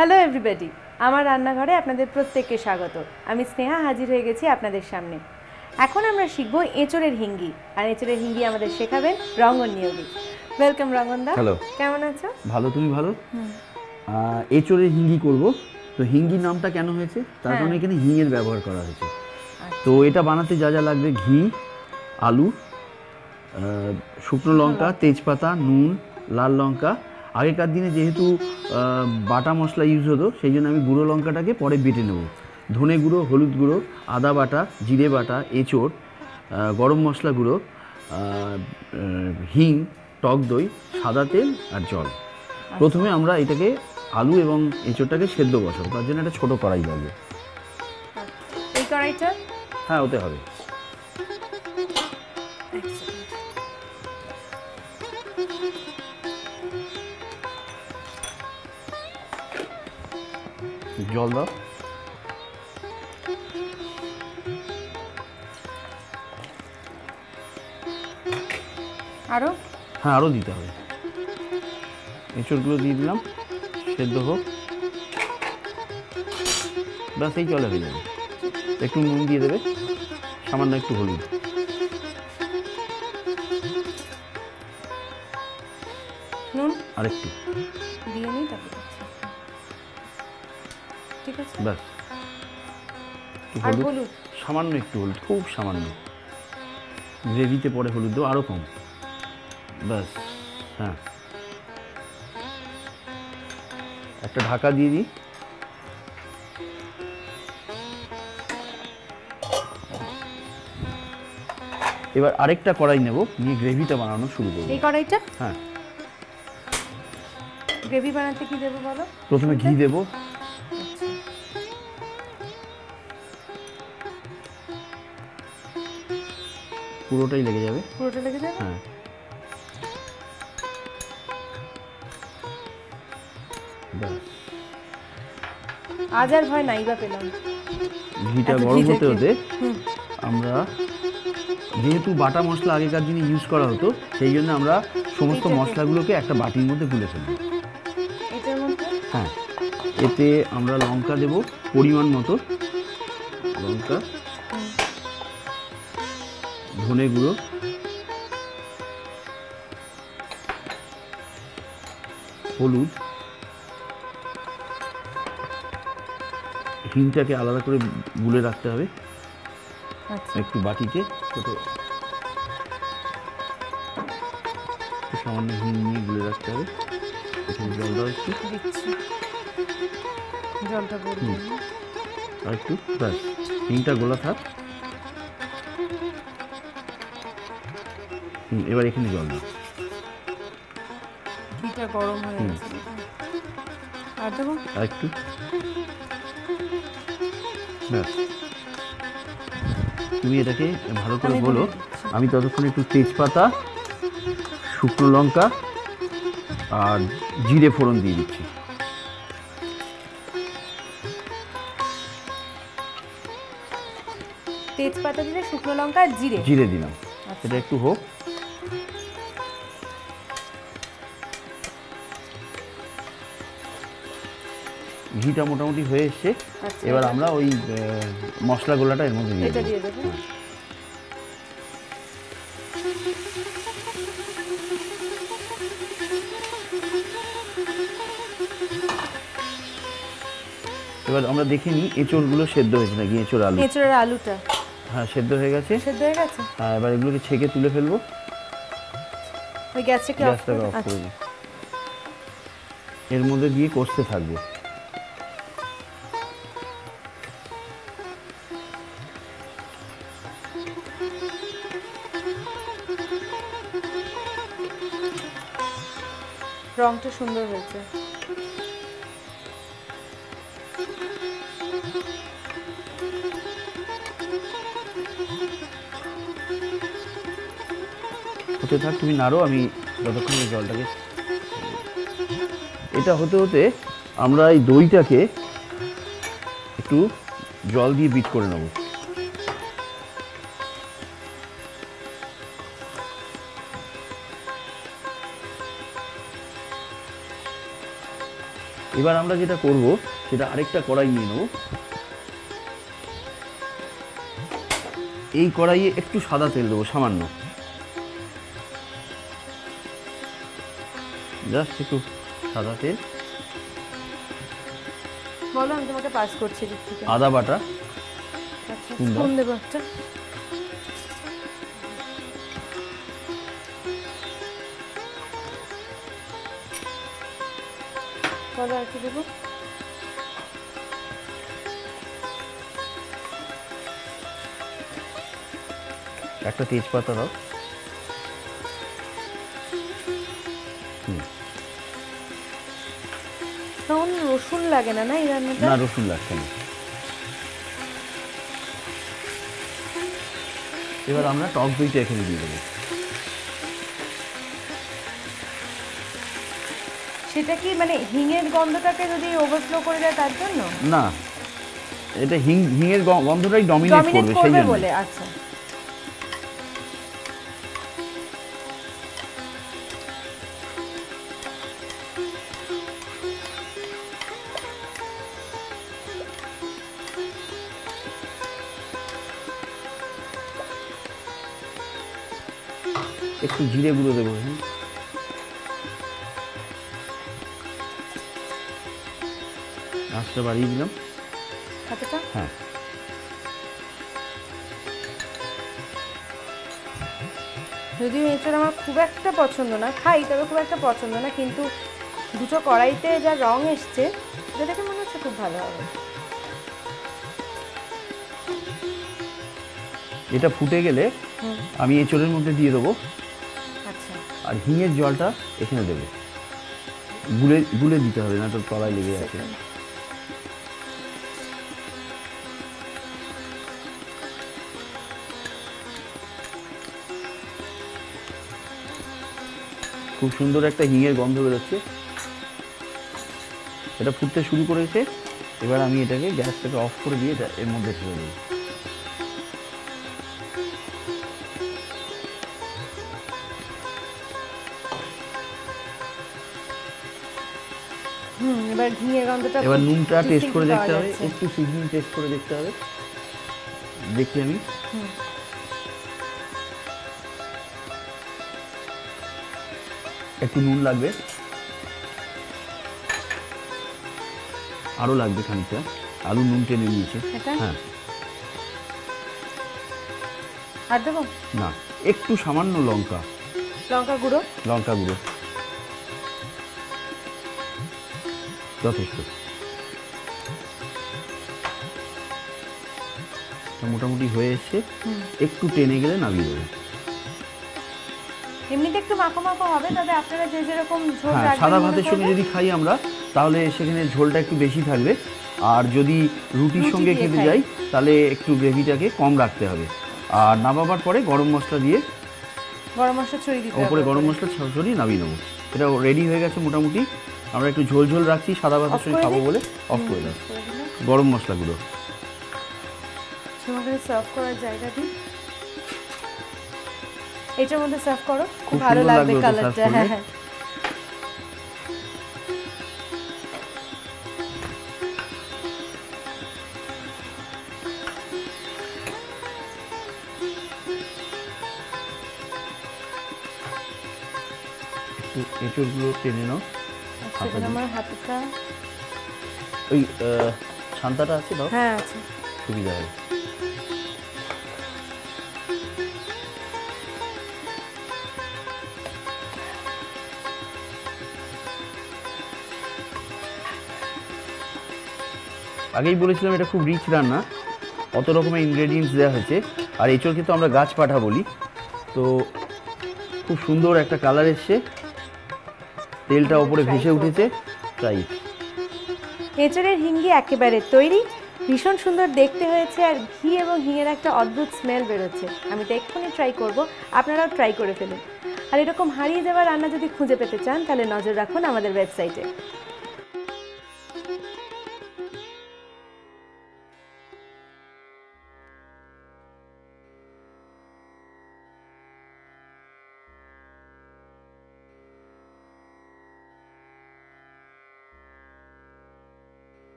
Hello everybody, আমার রান্নাঘরে আপনাদের প্রত্যেককে স্বাগত। আমি স্নেহা হাজির হয়ে গেছি আপনাদের সামনে। এখন আমরা শিখব এঁচড়ের হিঙ্গি, আর এঁচড়ের হিঙ্গি আমাদের শেখাবেন রঙ্গন নিয়োগী। ওয়েলকাম রঙ্গন দা। হ্যালো, কেমন আছো? ভালো। তুমি ভালো? এঁচড়ের হিঙ্গি করব। তো হিঙ্গি নামটা কেন হয়েছে, তার কারণে এখানে হিঙের ব্যবহার করা হয়েছে। তো এটা বানাতে যা যা লাগবে: ঘি, আলু, শুকনো লঙ্কা, তেজপাতা, নুন, লাল লঙ্কা। আগেকার দিনে যেহেতু বাটা মশলা ইউজ হতো, সেই জন্য আমি গুঁড়ো লঙ্কাটাকে পরে বেটে নেব। ধনে গুঁড়ো, হলুদ গুঁড়ো, আদা বাটা, জিরে বাটা, এঁচড়, গরম মশলা গুঁড়ো, হিং, টক দই, সাদা তেল আর জল। প্রথমে আমরা এটাকে আলু এবং এঁচড়টাকে সেদ্ধ বসাবো। তার জন্য একটা ছোটো কড়াই লাগবে। এই কড়াইটা? হ্যাঁ, ওতে হবে। জল দাও। আরও? হ্যাঁ, আরও দিতে হবে। এঁচড়গুলো দিয়ে দিলাম, সেদ্ধ হোক। ব্যাস, এই জলে হয়ে যাবে। একটু নুন দিয়ে দেবে, সামান্য একটু হলুদ। নুন আরেকটু দিয়ে নিই, তারপর ঠিক আছে। ব্যাস, আর হলুদ? সামান্য একটু হলুদ, খুব সামান্য। গ্রেভিতে পরে হলুদ দেবো, আরও কম। ব্যাস, হ্যাঁ। একটা ঢাকা দিয়ে দিই। এবার আরেকটা কড়াই নেব, নিয়ে গ্রেভিটা বানানো শুরু করব। এই কড়াইটা? হ্যাঁ। গ্রেভি বানাতে কি দেবো বলো? প্রথমে ঘি দেব। পুরোটাই লেগে যাবে। পুরোটা লেগে যাবে? হ্যাঁ। আজ আর ভয় নাই বা পেলাম। ঘিটা গরম হতে হতে আমরা, যেহেতু বাটা মশলা আগেকার দিনে ইউজ করা হতো, সেই জন্য আমরা সমস্ত মশলাগুলোকে একটা বাটির মধ্যে গুলে ফেলব। এটার মধ্যে? হ্যাঁ। এতে আমরা লঙ্কা দেব পরিমাণ মতো। লঙ্কা, ধনে গুঁড়ো, হলুদ, হিংটাকে আলাদা করে গুলে রাখতে হবে একটু বাটিতে। ছোটো সামান্য হিং নিয়ে গুলে রাখতে হবে। এখানে জল দাও একটু, জলটা বলবো আর একটু। ব্যাস, হিংটা গোলা থাক। এবার এখানে জল দাও। ঘিটা গরম হয়ে গেছে, আর দেবো আর একটু। ব্যাস, তুমি এটাকে ভালো করে বলো। আমি ততক্ষণ একটু তেজপাতা, শুকনো লঙ্কা আর জিরে ফোড়ন দিয়ে দিচ্ছি। তেজপাতা দিলে, শুকনো লঙ্কা আর জিরে? জিরে দিলাম। এটা একটু হোক। ঘিটা মোটামুটি হয়ে এসছে। এবার আমরা ওই মশলা গোলাটা এর মধ্যে দিয়ে দেবো। এবার আমরা দেখে নিই এঁচড়গুলো সেদ্ধ হয়েছে নাকি। এঁচড়ের আলুটা হ্যাঁ সেদ্ধ হয়ে গেছে। হ্যাঁ, এবার এগুলোকে ছেঁকে তুলে ফেলবো। ওই গ্যাসটাকে অফ করে দিই। এর মধ্যে দিয়ে কষতে থাকবো। রংটা সুন্দর হয়েছে। হতে থাক, তুমি নাড়ো, আমি যতক্ষণ এই জলটাকে। এটা হতে হতে আমরা এই দইটাকে একটু জল দিয়ে বিট করে নেব। এবার আমরা যেটা করব সেটা আরেকটা কড়াই নিয়ে নেব। এই কড়াইয়ে একটু সাদা তেল দেবো, সামান্য, জাস্ট একটু সাদা তেল। বলো, আমি তোমাকে পাস করছি দিক থেকে। আদা বাটা, আচ্ছা, স্পুন দেবো একটা। বলো আর কি দেবো? একটা তেজপাতা দাও। তখন রসুন লাগে না, না এই রান্নাটা? না, রসুন লাগছে না। এবার আমরা টক দইটা এখানে দিয়ে দেবো। সেটা কি মানে হিঙের গন্ধটাকে যদি ওভারফ্লো করে দেয় তার জন্য? না, এটা হিঙের গন্ধটাই ডমিনেট ডমিনেট করবে সেই করবে জন্য। বলে। আচ্ছা, একটু জিরে গুঁড়ো দেবো এখানে। আঁচটা বাড়িয়ে দিলাম। কতটা? হ্যাঁ, যদিও এঁচড় আমার খুব একটা পছন্দ না, খাই তবে খুব একটা পছন্দ না, কিন্তু দুটো কড়াইতে যা রং এসছে এটা দেখে মনে হচ্ছে খুব ভালো হবে। এটা ফুটে গেলে আমি এঁচড়ের মধ্যে দিয়ে দেবো। আচ্ছা, আর হিঙের জলটা এখানে দেবো। গুলে গুলে দিতে হবে, না তো তলায় লেগে আছে। খুব সুন্দর একটা হিঙের গন্ধ বেরোচ্ছে। এটা ফুটতে শুরু করেছে। এবার আমি এটাকে গ্যাসটাকে অফ করে দিয়ে এর মধ্যে ছেড়ে দেবো। এবার ঘিয়ের গন্ধটা এবার খুব নুনটা টেস্ট করে distinctly দেখতে পাওয়া হবে, যাচ্ছে। একটু সিজনিং টেস্ট করে দেখতে হবে। দেখি আমি। একটু নুন লাগবে, আরো লাগবে খানিকটা। আলু নুন টেনে নিয়েছে। এটা? হ্যাঁ, আর দেবো? না, একটু সামান্য লঙ্কা গুঁড়ো। লঙ্কা গুঁড়ো যথেষ্ট। মোটামুটি হয়ে এসছে। একটু টেনে গেলে নামিয়ে দেবো। এমনিতে একটু মাখো মাখো হবে, তবে আপনারা যে যেরকম ঝোল হ্যাঁ, রাখবেন সাদা মনে ভাতের সঙ্গে করবেন। যদি খাই আমরা, তাহলে সেখানে ঝোলটা একটু বেশি থাকবে। আর যদি রুটির রুটি সঙ্গে দিয়ে খেতে খাই। যাই, তাহলে একটু গ্রেভিটাকে কম রাখতে হবে। আর নামাবার পরে গরম মশলা দিয়ে গরম মশলা ছড়িয়ে দিতে ওপরে হবে। গরম মশলা ছড়িয়ে নামিয়ে নেবো। এটা রেডি হয়ে গেছে মোটামুটি। আমরা একটু ঝোল ঝোল রাখছি সাদা ভাতের Off সঙ্গে করে খাবো দিই? বলে অফ করে দাও। করে দিলাম। গরম মশলাগুলো তোমাকে সার্ভ করার জায়গা দিই। এটার মধ্যে সার্ভ করো, খুব খুব ভালো সুন্দর লাগবে লাগবে ওটা কালারটা। serve করলে। হ্যাঁ হ্যাঁ। একটু এঁচড়গুলো টেনে নাও। আচ্ছা, এবার আমার হাতটা। ওই ছান্তাটা আছে দাও, হ্যাঁ আছে। সুবিধা হবে। আগেই বলেছিলাম এটা খুব রিচ রান্না, অত রকমের ইনগ্রেডিয়েন্টস দেওয়া হয়েছে। আর এঁচড় কিন্তু আমরা গাছ পাঠা বলি। তো খুব সুন্দর একটা কালার এসছে, তেলটা ওপরে Try ভেসে করবো। উঠেছে। ট্রাই। এঁচড়ের হিঙ্গি একেবারে তৈরি। ভীষণ সুন্দর দেখতে হয়েছে, আর ঘি এবং হিঙের একটা অদ্ভুত স্মেল বেরোচ্ছে। আমি তো এক্ষুনি ট্রাই করব, আপনারাও ট্রাই করে ফেলুন। আর এরকম হারিয়ে যাওয়া রান্না যদি খুঁজে পেতে চান, তাহলে নজর রাখুন আমাদের ওয়েবসাইটে।